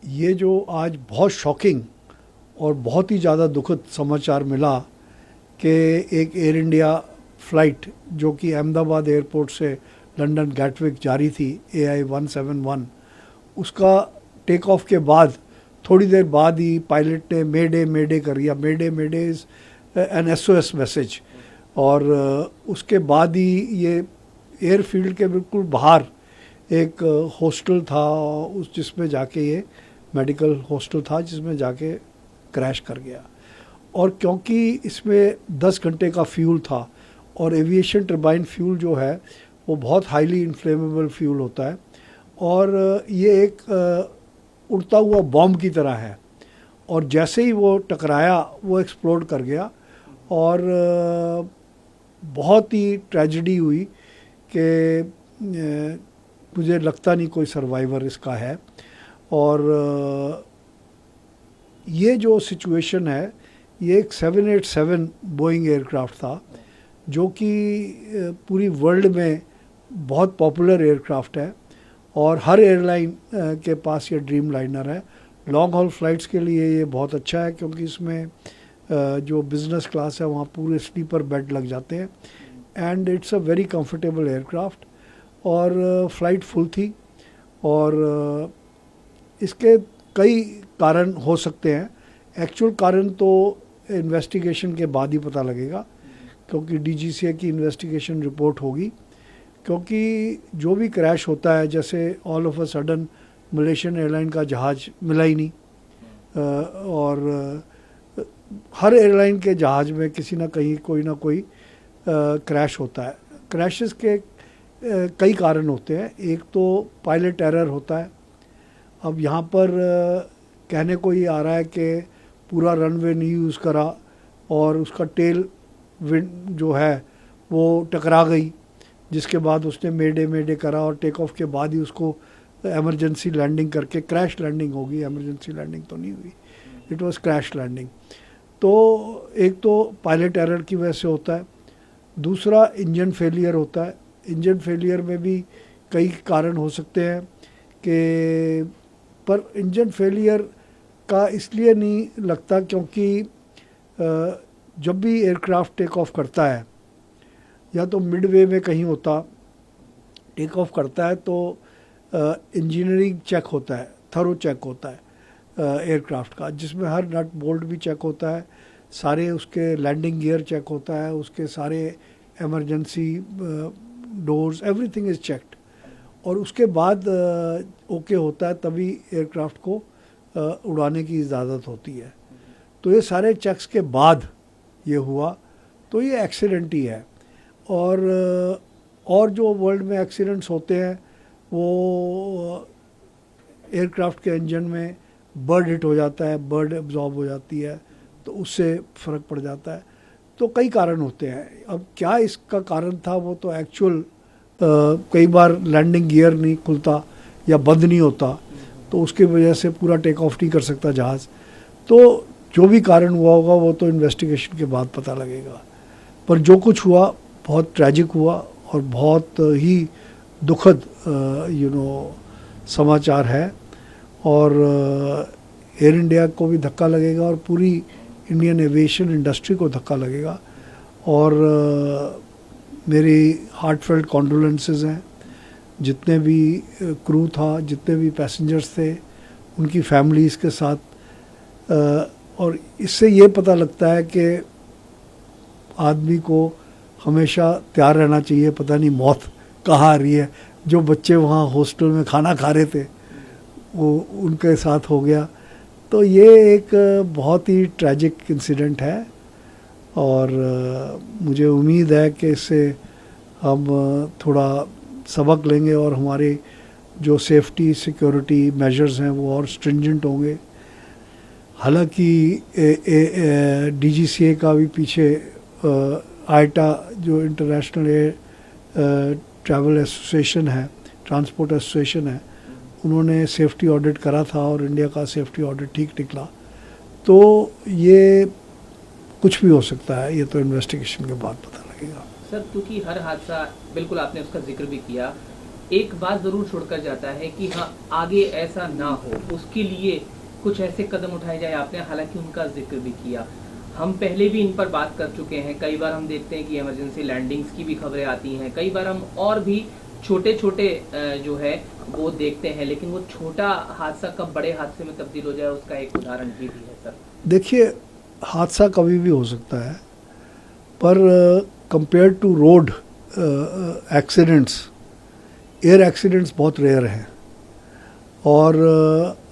ये जो आज बहुत शॉकिंग और बहुत ही ज़्यादा दुखद समाचार मिला कि एक एयर इंडिया फ़्लाइट जो कि अहमदाबाद एयरपोर्ट से लंदन गैटविक जारी थी AI-171, उसका टेक ऑफ के बाद थोड़ी देर बाद ही पायलट ने मेडे कर दिया। मेडे इज़ एन SOS मैसेज। और उसके बाद ही ये एयरफील्ड के बिल्कुल बाहर एक हॉस्टल था उस जिसमें जाके ये मेडिकल हॉस्टल था जिसमें जाके क्रैश कर गया। और क्योंकि इसमें 10 घंटे का फ्यूल था और एविएशन टर्बाइन फ्यूल जो है वो बहुत हाईली इन्फ्लेमेबल फ्यूल होता है और ये एक उड़ता हुआ बॉम्ब की तरह है और जैसे ही वो टकराया वो एक्सप्लोड कर गया और बहुत ही ट्रेजेडी हुई कि मुझे लगता नहीं कोई सर्वाइवर इसका है। और ये जो सिचुएशन है ये एक 787 बोइंग एयरक्राफ्ट था जो कि पूरी वर्ल्ड में बहुत पॉपुलर एयरक्राफ्ट है और हर एयरलाइन के पास ये ड्रीम लाइनर है। लॉन्ग हॉल फ्लाइट्स के लिए ये बहुत अच्छा है क्योंकि इसमें जो बिज़नेस क्लास है वहाँ पूरे स्लीपर बेड लग जाते हैं and it's a very comfortable aircraft. और फ़्लाइट फुल थी और इसके कई कारण हो सकते हैं। एक्चुअल कारण तो इन्वेस्टिगेशन के बाद ही पता लगेगा क्योंकि DGCA की इन्वेस्टिगेशन रिपोर्ट होगी। क्योंकि जो भी क्रैश होता है जैसे all of a sudden Malaysian airline का जहाज़ मिला ही नहीं और हर एयरलाइन के जहाज़ में किसी ना कहीं कोई ना कोई क्रैश होता है। क्रैशेस के कई कारण होते हैं। एक तो पायलट एरर होता है। अब यहाँ पर कहने को ये आ रहा है कि पूरा रनवे नहीं यूज़ करा और उसका टेल विंड जो है वो टकरा गई जिसके बाद उसने मेडे करा और टेक ऑफ के बाद ही उसको एमरजेंसी लैंडिंग करके क्रैश लैंडिंग होगी। एमरजेंसी लैंडिंग तो नहीं हुई, इट वाज क्रैश लैंडिंग। तो एक तो पायलट एरर की वजह से होता है, दूसरा इंजन फेलियर होता है। इंजन फेलियर में भी कई कारण हो सकते हैं कि पर इंजन फेलियर का इसलिए नहीं लगता क्योंकि जब भी एयरक्राफ्ट टेक ऑफ करता है या तो मिडवे में कहीं होता टेक ऑफ करता है तो इंजीनियरिंग चेक होता है, थरो चेक होता है एयरक्राफ्ट का जिसमें हर नट बोल्ट भी चेक होता है, सारे उसके लैंडिंग गियर चेक होता है, उसके सारे emergency doors everything is checked और उसके बाद ओके होता है तभी एयरक्राफ्ट को उड़ाने की इजाज़त होती है। तो ये सारे चेक्स के बाद ये हुआ तो ये एक्सीडेंट ही है। और जो वर्ल्ड में एक्सीडेंट्स होते हैं वो एयरक्राफ्ट के इंजन में बर्ड हिट हो जाता है, बर्ड एब्जॉर्ब हो जाती है तो उससे फ़र्क पड़ जाता है। तो कई कारण होते हैं। अब क्या इसका कारण था वो तो एक्चुअल कई बार लैंडिंग गियर नहीं खुलता या बंद नहीं होता तो उसकी वजह से पूरा टेक ऑफ नहीं कर सकता जहाज़। तो जो भी कारण हुआ होगा वो तो इन्वेस्टिगेशन के बाद पता लगेगा। पर जो कुछ हुआ बहुत ट्रैजिक हुआ और बहुत ही दुखद समाचार है और एयर इंडिया को भी धक्का लगेगा और पूरी इंडियन एविएशन इंडस्ट्री को धक्का लगेगा। और मेरी हार्टफेल्ट कॉन्डोलेंसेस हैं जितने भी क्रू था, जितने भी पैसेंजर्स थे, उनकी फैमिलीज़ के साथ। और इससे ये पता लगता है कि आदमी को हमेशा तैयार रहना चाहिए, पता नहीं मौत कहाँ आ रही है। जो बच्चे वहाँ हॉस्टल में खाना खा रहे थे वो उनके साथ हो गया। तो ये एक बहुत ही ट्रैजिक इंसिडेंट है और मुझे उम्मीद है कि इससे हम थोड़ा सबक लेंगे और हमारे जो सेफ्टी सिक्योरिटी मेजर्स हैं वो और स्ट्रिंजेंट होंगे। हालांकि DGCA का भी पीछे आईटा जो इंटरनेशनल एयर ट्रैवल एसोसिएशन है, ट्रांसपोर्ट एसोसिएशन है, उन्होंने सेफ्टी ऑडिट करा था और इंडिया का सेफ्टी ऑडिट ठीक निकला। तो ये कुछ भी हो सकता है, ये तो इन्वेस्टिगेशन के बाद पता लगेगा। सर, क्योंकि हर हादसा, बिल्कुल आपने उसका जिक्र भी किया, एक बात जरूर छोड़कर जाता है कि हाँ आगे ऐसा ना हो, उसके लिए कुछ ऐसे कदम उठाए जाए। आपने हालांकि उनका जिक्र भी किया, हम पहले भी इन पर बात कर चुके हैं। कई बार हम देखते हैं कि इमरजेंसी लैंडिंग्स की भी खबरें आती हैं, कई बार हम और भी छोटे छोटे जो है वो देखते हैं, लेकिन वो छोटा हादसा कब बड़े हादसे में तब्दील हो जाए उसका एक उदाहरण भी है सर। देखिए, हादसा कभी भी हो सकता है, पर compare to road accidents, air accidents बहुत रेयर हैं। और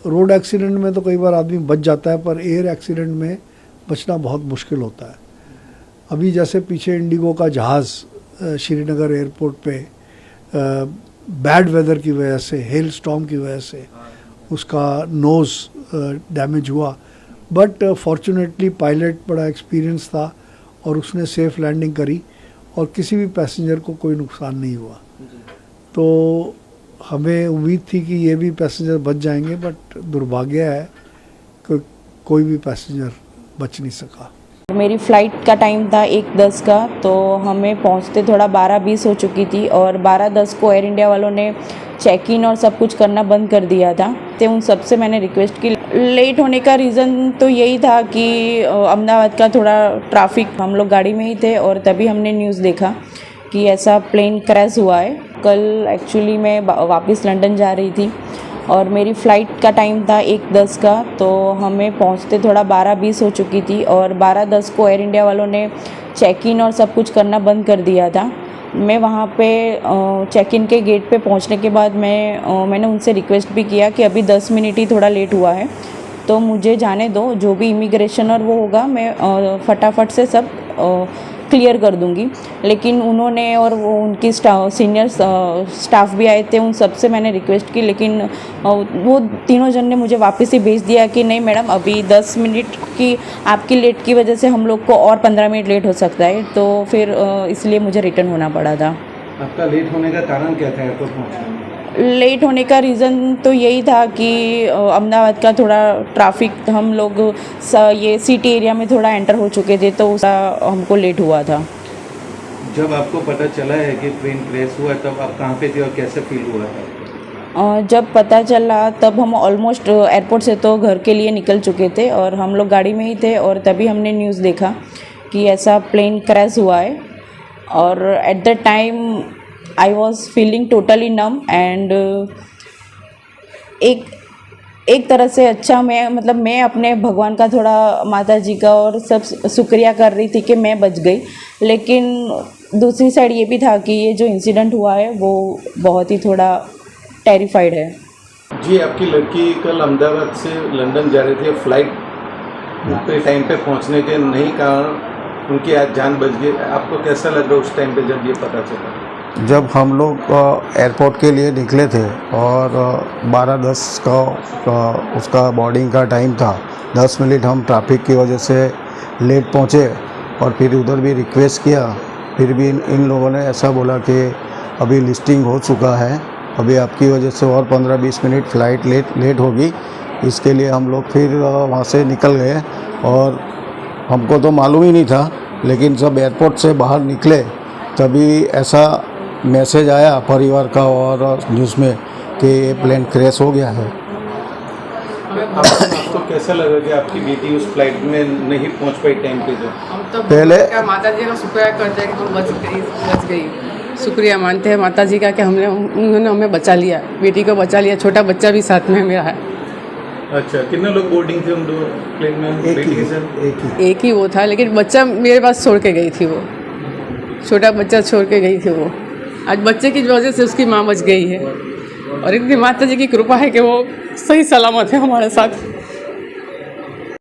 रोड एक्सीडेंट में तो कई बार आदमी बच जाता है, पर एयर एक्सीडेंट में बचना बहुत मुश्किल होता है। अभी जैसे पीछे इंडिगो का जहाज़ श्रीनगर एयरपोर्ट पे बैड वेदर की वजह से, हेल स्टॉर्म की वजह से उसका नोज़ डैमेज हुआ, बट फॉर्चुनेटली पायलट बड़ा एक्सपीरियंस था और उसने सेफ लैंडिंग करी और किसी भी पैसेंजर को कोई नुकसान नहीं हुआ। तो हमें उम्मीद थी कि ये भी पैसेंजर बच जाएंगे, बट दुर्भाग्य है कि कोई भी पैसेंजर बच नहीं सका। मेरी फ़्लाइट का टाइम था 1:10 का, तो हमें पहुंचते थोड़ा 12:20 हो चुकी थी और 12:10 को एयर इंडिया वालों ने चेक इन और सब कुछ करना बंद कर दिया था। तो उन सब से मैंने रिक्वेस्ट की। लेट होने का रीज़न तो यही था कि अहमदाबाद का थोड़ा ट्रैफिक, हम लोग गाड़ी में ही थे और तभी हमने न्यूज़ देखा कि ऐसा प्लेन क्रैश हुआ है। कल एक्चुअली मैं वापस लंदन जा रही थी और मेरी फ़्लाइट का टाइम था 1:10 का, तो हमें पहुंचते थोड़ा 12:20 हो चुकी थी और 12:10 को एयर इंडिया वालों ने चेक इन और सब कुछ करना बंद कर दिया था। मैं वहाँ पे चेक इन के गेट पे पहुँचने के बाद मैंने उनसे रिक्वेस्ट भी किया कि अभी 10 मिनट ही थोड़ा लेट हुआ है, तो मुझे जाने दो, जो भी इमिग्रेशन और वो होगा मैं फटाफट से सब क्लियर कर दूंगी। लेकिन उन्होंने और वो उनकी सीनियर स्टाफ भी आए थे, उन सब से मैंने रिक्वेस्ट की, लेकिन वो तीनों जन ने मुझे वापस ही भेज दिया कि नहीं मैडम, अभी 10 मिनट की आपकी लेट की वजह से हम लोग को और 15 मिनट लेट हो सकता है। तो फिर इसलिए मुझे रिटर्न होना पड़ा था। आपका लेट होने का कारण क्या था एयरपोर्ट पहुँचने में? लेट होने का रीज़न तो यही था कि अहमदाबाद का थोड़ा ट्रैफिक, हम लोग ये सिटी एरिया में थोड़ा एंटर हो चुके थे, तो उसका हमको लेट हुआ था। जब आपको पता चला है कि ट्रेन क्रैश हुआ तब आप कहाँ पे थे और कैसे फील हुआ था? जब पता चला तब हम ऑलमोस्ट एयरपोर्ट से तो घर के लिए निकल चुके थे और हम लोग गाड़ी में ही थे और तभी हमने न्यूज़ देखा कि ऐसा प्लेन क्रैश हुआ है। और at the time I was feeling totally num and एक तरह से अच्छा, मैं अपने भगवान का थोड़ा, माता जी का और सब शुक्रिया कर रही थी कि मैं बच गई। लेकिन दूसरी साइड ये भी था कि ये जो इंसिडेंट हुआ है वो बहुत ही थोड़ा टेरिफाइड है। जी, आपकी लड़की कल अहमदाबाद से लंदन जा रही थी, फ्लाइट पे टाइम पे पहुंचने के नहीं कारण उनकी आज जान बच गई। आपको कैसा लग रहा उस टाइम पे जब ये पता चला? जब हम लोग एयरपोर्ट के लिए निकले थे और 12:10 का उसका बोर्डिंग का टाइम था, 10 मिनट हम ट्रैफिक की वजह से लेट पहुँचे और फिर उधर भी रिक्वेस्ट किया, फिर भी इन लोगों ने ऐसा बोला कि अभी लिस्टिंग हो चुका है, अभी आपकी वजह से और 15-20 मिनट फ़्लाइट लेट होगी। इसके लिए हम लोग फिर वहाँ से निकल गए और हमको तो मालूम ही नहीं था, लेकिन जब एयरपोर्ट से बाहर निकले तभी ऐसा मैसेज आया परिवार का और न्यूज़ में कि ये प्लेन क्रैश हो गया है। आपको कैसा लगा कि आपकी बेटी उस फ्लाइट में नहीं पहुंच पाई टाइम पे? हम तो पहले माता जी का शुक्रिया करते हैं कि तुम बच गई। शुक्रिया मानते हैं माता जी का कि उन्होंने हमें बचा लिया, बेटी को बचा लिया, छोटा बच्चा भी साथ में मेरा है। अच्छा, कितने लोग बोर्डिंग थे उन दो प्लेन में? एक ही वो था, लेकिन बच्चा मेरे पास छोड़ के गई थी, वो छोटा बच्चा छोड़ के गई थी। वो आज बच्चे की वजह से उसकी माँ बच गई है और इतनी माता जी की कृपा है कि वो सही सलामत है हमारे साथ।